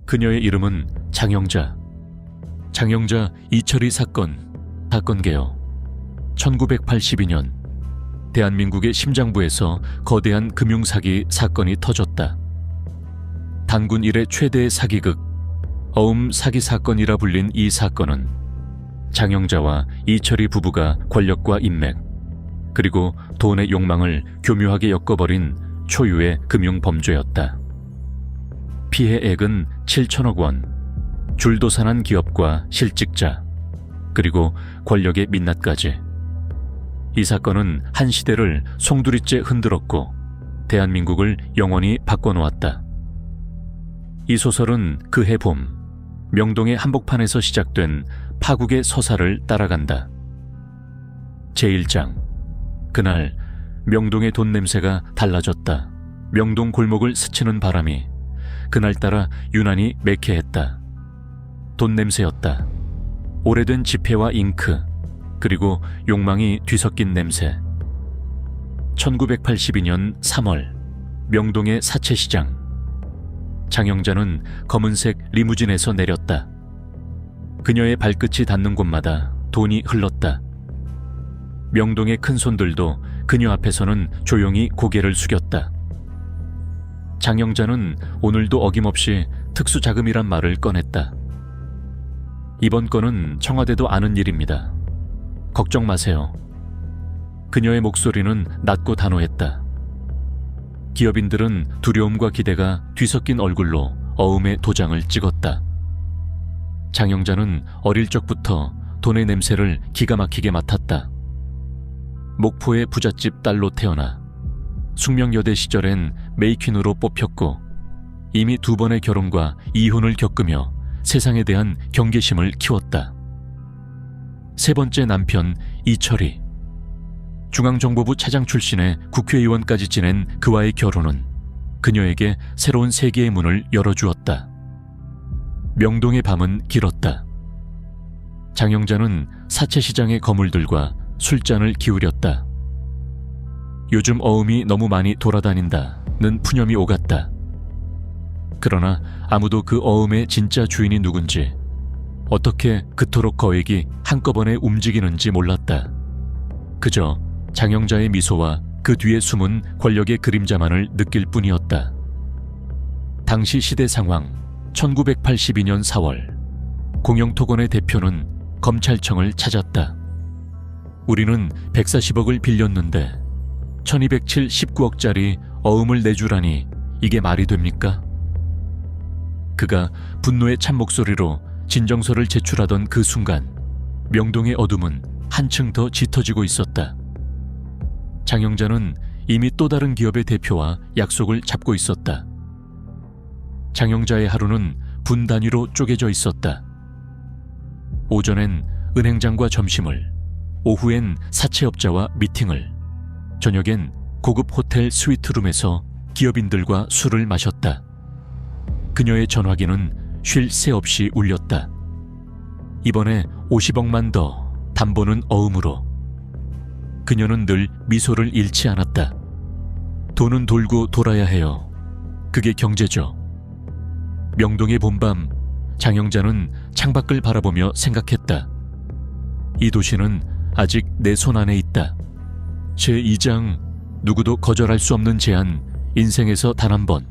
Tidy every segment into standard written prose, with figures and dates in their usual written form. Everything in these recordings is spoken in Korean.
그녀의 이름은 장영자. 장영자 이철희 사건 개요. 1982년 대한민국의 심장부에서 거대한 금융사기 사건이 터졌다. 단군 이래 최대의 사기극 어음 사기 사건이라 불린 이 사건은 장영자와 이철희 부부가 권력과 인맥 그리고 돈의 욕망을 교묘하게 엮어버린 초유의 금융범죄였다. 피해액은 7천억 원, 줄도산한 기업과 실직자, 그리고 권력의 민낯까지. 이 사건은 한 시대를 송두리째 흔들었고 대한민국을 영원히 바꿔놓았다. 이 소설은 그해 봄 명동의 한복판에서 시작된 파국의 서사를 따라간다. 제1장. 그날 명동의 돈 냄새가 달라졌다. 명동 골목을 스치는 바람이 그날따라 유난히 매캐했다. 돈 냄새였다. 오래된 지폐와 잉크, 그리고 욕망이 뒤섞인 냄새. 1982년 3월 명동의 사채시장. 장영자는 검은색 리무진에서 내렸다. 그녀의 발끝이 닿는 곳마다 돈이 흘렀다. 명동의 큰손들도 그녀 앞에서는 조용히 고개를 숙였다. 장영자는 오늘도 어김없이 특수자금이란 말을 꺼냈다. 이번 건은 청와대도 아는 일입니다. 걱정 마세요. 그녀의 목소리는 낮고 단호했다. 기업인들은 두려움과 기대가 뒤섞인 얼굴로 어음의 도장을 찍었다. 장영자는 어릴 적부터 돈의 냄새를 기가 막히게 맡았다. 목포의 부잣집 딸로 태어나 숙명여대 시절엔 메이퀸으로 뽑혔고 이미 2번의 결혼과 이혼을 겪으며 세상에 대한 경계심을 키웠다. 세 번째 남편 이철희. 중앙정보부 차장 출신의 국회의원까지 지낸 그와의 결혼은 그녀에게 새로운 세계의 문을 열어주었다. 명동의 밤은 길었다. 장영자는 사채시장의 거물들과 술잔을 기울였다. 요즘 어음이 너무 많이 돌아다닌다는 푸념이 오갔다. 그러나 아무도 그 어음의 진짜 주인이 누군지, 어떻게 그토록 거액이 한꺼번에 움직이는지 몰랐다. 그저 장영자의 미소와 그 뒤에 숨은 권력의 그림자만을 느낄 뿐이었다. 당시 시대 상황. 1982년 4월 공영토건의 대표는 검찰청을 찾았다. 우리는 140억을 빌렸는데 1207 19억짜리 어음을 내주라니 이게 말이 됩니까? 그가 분노의 찬목소리로 진정서를 제출하던 그 순간 명동의 어둠은 한층 더 짙어지고 있었다. 장영자는 이미 또 다른 기업의 대표와 약속을 잡고 있었다. 장영자의 하루는 분 단위로 쪼개져 있었다. 오전엔 은행장과 점심을, 오후엔 사채업자와 미팅을, 저녁엔 고급 호텔 스위트룸에서 기업인들과 술을 마셨다. 그녀의 전화기는 쉴 새 없이 울렸다. 이번에 50억만 더, 담보는 어음으로. 그녀는 늘 미소를 잃지 않았다. 돈은 돌고 돌아야 해요. 그게 경제죠. 명동의 봄밤, 장영자는 창밖을 바라보며 생각했다. 이 도시는 아직 내 손 안에 있다. 제2장, 누구도 거절할 수 없는 제안. 인생에서 단 한 번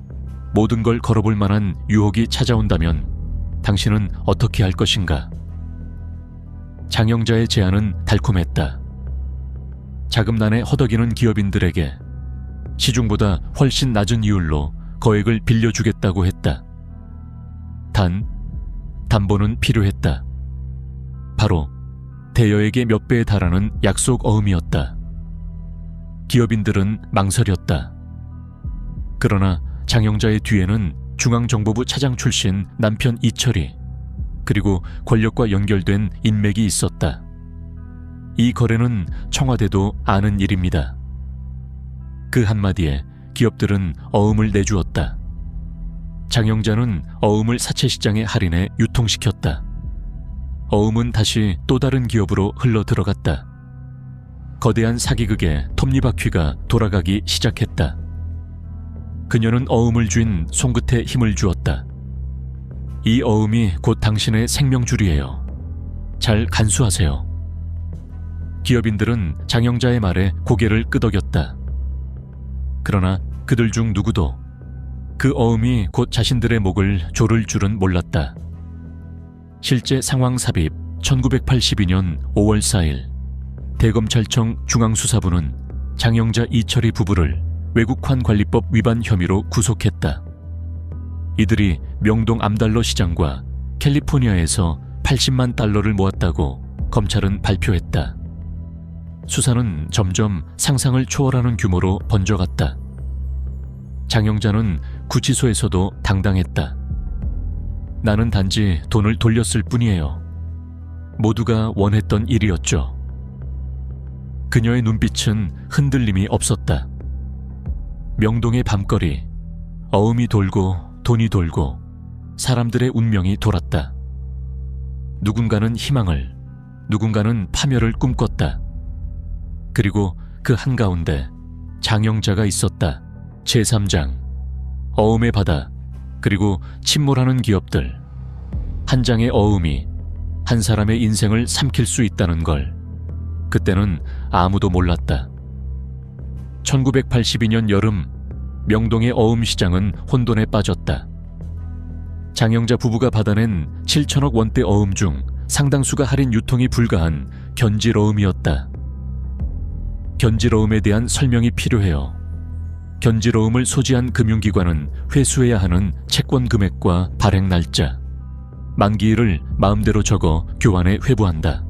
모든 걸 걸어볼 만한 유혹이 찾아온다면 당신은 어떻게 할 것인가? 장영자의 제안은 달콤했다. 자금난에 허덕이는 기업인들에게 시중보다 훨씬 낮은 이율로 거액을 빌려주겠다고 했다. 단, 담보는 필요했다. 바로 대여액의 몇 배에 달하는 약속 어음이었다. 기업인들은 망설였다. 그러나 장영자의 뒤에는 중앙정보부 차장 출신 남편 이철희, 그리고 권력과 연결된 인맥이 있었다. 이 거래는 청와대도 아는 일입니다. 그 한마디에 기업들은 어음을 내주었다. 장영자는 어음을 사채시장에 할인해 유통시켰다. 어음은 다시 또 다른 기업으로 흘러들어갔다. 거대한 사기극의 톱니바퀴가 돌아가기 시작했다. 그녀는 어음을 쥔 손끝에 힘을 주었다. 이 어음이 곧 당신의 생명줄이에요. 잘 간수하세요. 기업인들은 장영자의 말에 고개를 끄덕였다. 그러나 그들 중 누구도 그 어음이 곧 자신들의 목을 조를 줄은 몰랐다. 실제 상황 삽입 1982년 5월 4일 대검찰청 중앙수사부는 장영자 이철희 부부를 외국환 관리법 위반 혐의로 구속했다. 이들이 명동 암달러 시장과 캘리포니아에서 80만 달러를 모았다고 검찰은 발표했다. 수사는 점점 상상을 초월하는 규모로 번져갔다. 장영자는 구치소에서도 당당했다. 나는 단지 돈을 돌렸을 뿐이에요. 모두가 원했던 일이었죠. 그녀의 눈빛은 흔들림이 없었다. 명동의 밤거리, 어음이 돌고 돈이 돌고 사람들의 운명이 돌았다. 누군가는 희망을, 누군가는 파멸을 꿈꿨다. 그리고 그 한가운데 장영자가 있었다. 제3장, 어음의 바다, 그리고 침몰하는 기업들. 한 장의 어음이 한 사람의 인생을 삼킬 수 있다는 걸 그때는 아무도 몰랐다. 1982년 여름 명동의 어음 시장은 혼돈에 빠졌다. 장영자 부부가 받아낸 7천억 원대 어음 중 상당수가 할인 유통이 불가한 견질어음이었다. 견질어음에 대한 설명이 필요해요. 견질어음을 소지한 금융기관은 회수해야 하는 채권 금액과 발행 날짜, 만기일을 마음대로 적어 교환에 회부한다.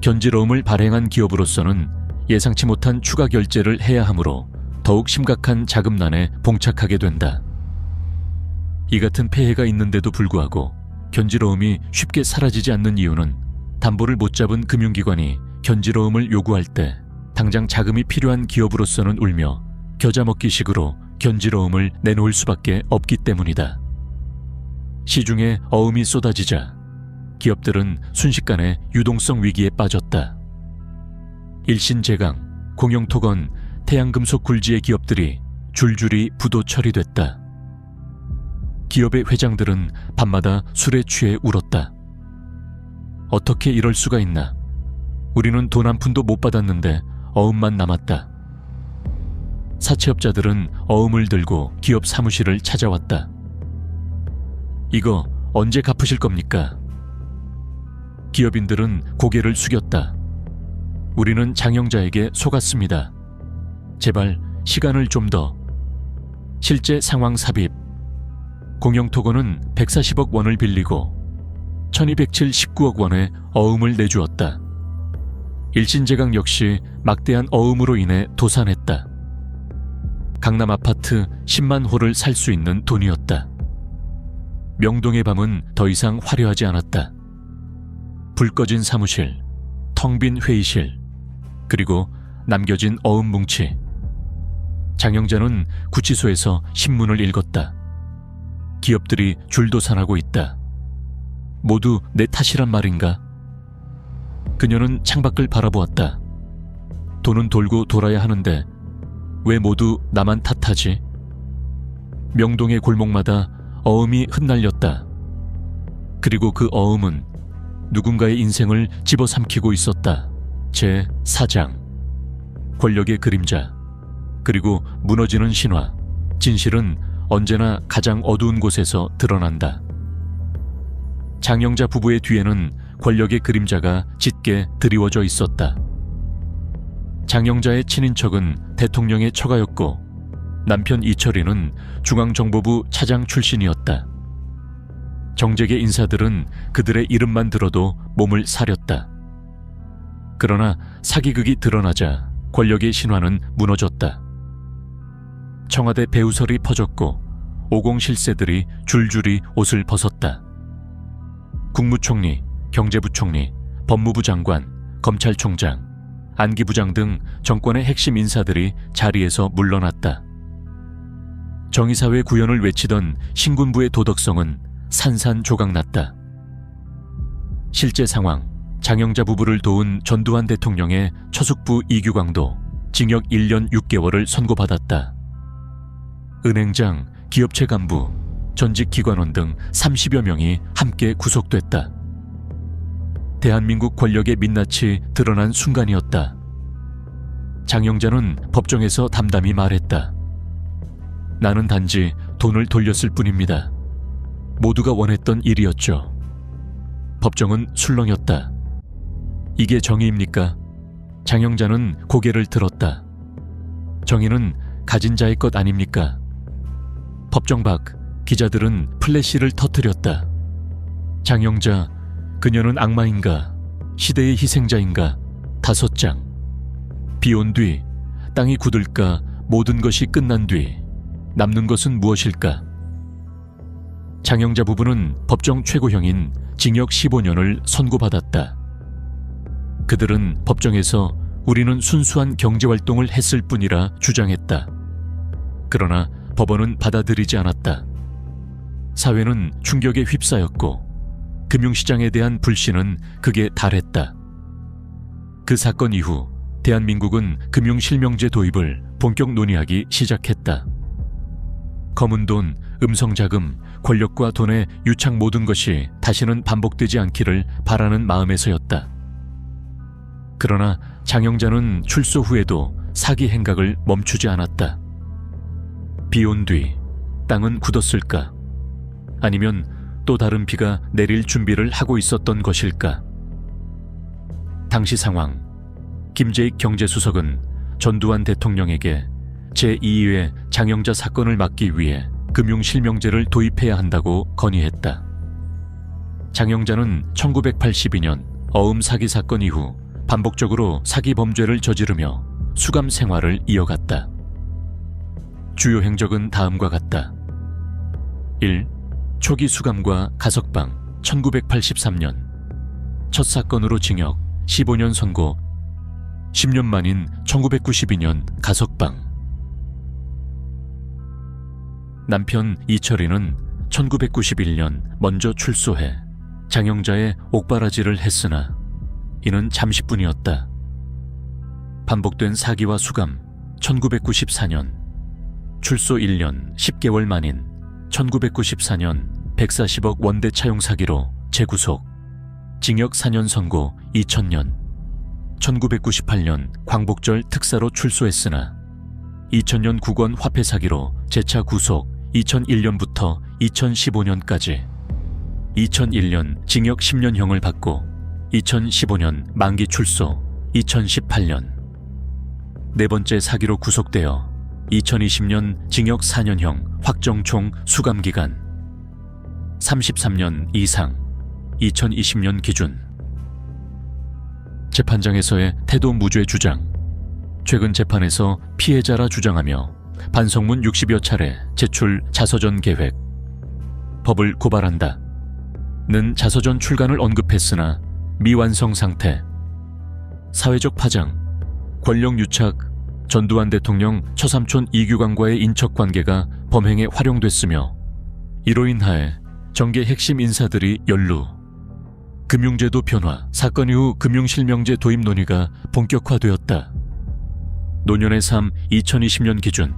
견질어음을 발행한 기업으로서는 예상치 못한 추가 결제를 해야 하므로 더욱 심각한 자금난에 봉착하게 된다. 이 같은 폐해가 있는데도 불구하고 견질어음이 쉽게 사라지지 않는 이유는 담보를 못 잡은 금융기관이 견질어음을 요구할 때 당장 자금이 필요한 기업으로서는 울며 겨자먹기식으로 견질어음을 내놓을 수밖에 없기 때문이다. 시중에 어음이 쏟아지자 기업들은 순식간에 유동성 위기에 빠졌다. 일신제강, 공영토건, 태양금속 굴지의 기업들이 줄줄이 부도 처리됐다. 기업의 회장들은 밤마다 술에 취해 울었다. 어떻게 이럴 수가 있나? 우리는 돈 한 푼도 못 받았는데 어음만 남았다. 사채업자들은 어음을 들고 기업 사무실을 찾아왔다. 이거 언제 갚으실 겁니까? 기업인들은 고개를 숙였다. 우리는 장영자에게 속았습니다. 제발 시간을 좀 더. 실제 상황 삽입. 공영토건은 140억 원을 빌리고 1207 19억 원의 어음을 내주었다. 일신제강 역시 막대한 어음으로 인해 도산했다. 강남 아파트 10만 호를 살 수 있는 돈이었다. 명동의 밤은 더 이상 화려하지 않았다. 불 꺼진 사무실, 텅 빈 회의실, 그리고 남겨진 어음 뭉치. 장영자는 구치소에서 신문을 읽었다. 기업들이 줄도산하고 있다. 모두 내 탓이란 말인가? 그녀는 창밖을 바라보았다. 돈은 돌고 돌아야 하는데 왜 모두 나만 탓하지? 명동의 골목마다 어음이 흩날렸다. 그리고 그 어음은 누군가의 인생을 집어삼키고 있었다. 제4장, 권력의 그림자, 그리고 무너지는 신화. 진실은 언제나 가장 어두운 곳에서 드러난다. 장영자 부부의 뒤에는 권력의 그림자가 짙게 드리워져 있었다. 장영자의 친인척은 대통령의 처가였고 남편 이철희는 중앙정보부 차장 출신이었다. 정재계 인사들은 그들의 이름만 들어도 몸을 사렸다. 그러나 사기극이 드러나자 권력의 신화는 무너졌다. 청와대 배우설이 퍼졌고 50 실세들이 줄줄이 옷을 벗었다. 국무총리, 경제부총리, 법무부 장관, 검찰총장, 안기부장 등 정권의 핵심 인사들이 자리에서 물러났다. 정의사회 구현을 외치던 신군부의 도덕성은 산산조각났다. 실제 상황, 장영자 부부를 도운 전두환 대통령의 처숙부 이규광도 징역 1년 6개월을 선고받았다. 은행장, 기업체 간부, 전직 기관원 등 30여 명이 함께 구속됐다. 대한민국 권력의 민낯이 드러난 순간이었다. 장영자는 법정에서 담담히 말했다. 나는 단지 돈을 돌렸을 뿐입니다. 모두가 원했던 일이었죠. 법정은 술렁였다. 이게 정의입니까? 장영자는 고개를 들었다. 정의는 가진 자의 것 아닙니까? 법정 밖 기자들은 플래시를 터뜨렸다. 장영자, 그녀는 악마인가? 시대의 희생자인가? 5장. 비 온 뒤 땅이 굳을까? 모든 것이 끝난 뒤 남는 것은 무엇일까? 장영자 부부는 법정 최고형인 징역 15년을 선고받았다. 그들은 법정에서 우리는 순수한 경제활동을 했을 뿐이라 주장했다. 그러나 법원은 받아들이지 않았다. 사회는 충격에 휩싸였고 금융시장에 대한 불신은 극에 달했다. 그 사건 이후 대한민국은 금융실명제 도입을 본격 논의하기 시작했다. 검은 돈, 음성자금, 권력과 돈의 유착 모든 것이 다시는 반복되지 않기를 바라는 마음에서였다. 그러나 장영자는 출소 후에도 사기 행각을 멈추지 않았다. 비 온 뒤 땅은 굳었을까? 아니면 또 다른 비가 내릴 준비를 하고 있었던 것일까? 당시 상황, 김재익 경제수석은 전두환 대통령에게 제2회 장영자 사건을 막기 위해 금융실명제를 도입해야 한다고 건의했다. 장영자는 1982년 어음 사기 사건 이후 반복적으로 사기 범죄를 저지르며 수감 생활을 이어갔다. 주요 행적은 다음과 같다. 1. 초기 수감과 가석방 1983년 첫 사건으로 징역 15년 선고 10년 만인 1992년 가석방. 남편 이철이는 1991년 먼저 출소해 장영자의 옥바라지를 했으나 이는 잠시뿐이었다. 반복된 사기와 수감 1994년 출소 1년 10개월 만인 1994년 140억 원대 차용 사기로 재구속, 징역 4년 선고 2000년 1998년 광복절 특사로 출소했으나 2000년 국원 화폐 사기로 재차 구속 2001년부터 2015년까지 2001년 징역 10년형을 받고 2015년 만기 출소 2018년 네 번째 사기로 구속되어 2020년 징역 4년형 확정 총 수감기간 33년 이상 2020년 기준. 재판장에서의 태도 무죄 주장. 최근 재판에서 피해자라 주장하며 반성문 60여 차례 제출 자서전 계획. 법을 고발한다. 는 자서전 출간을 언급했으나 미완성 상태. 사회적 파장. 권력 유착. 전두환 대통령 처삼촌 이규광과의 인척관계가 범행에 활용됐으며 이로 인하여 정계 핵심 인사들이 연루. 금융제도 변화. 사건 이후 금융실명제 도입 논의가 본격화되었다. 노년의 삶 2020년 기준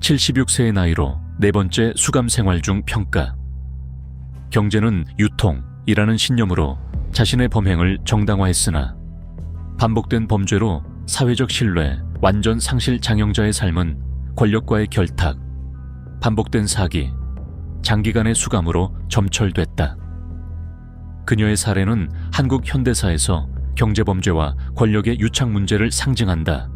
76세의 나이로 네 번째 수감 생활 중 평가. 경제는 유통이라는 신념으로 자신의 범행을 정당화했으나 반복된 범죄로 사회적 신뢰 완전 상실 장영자의 삶은 권력과의 결탁, 반복된 사기, 장기간의 수감으로 점철됐다. 그녀의 사례는 한국 현대사에서 경제범죄와 권력의 유착 문제를 상징한다.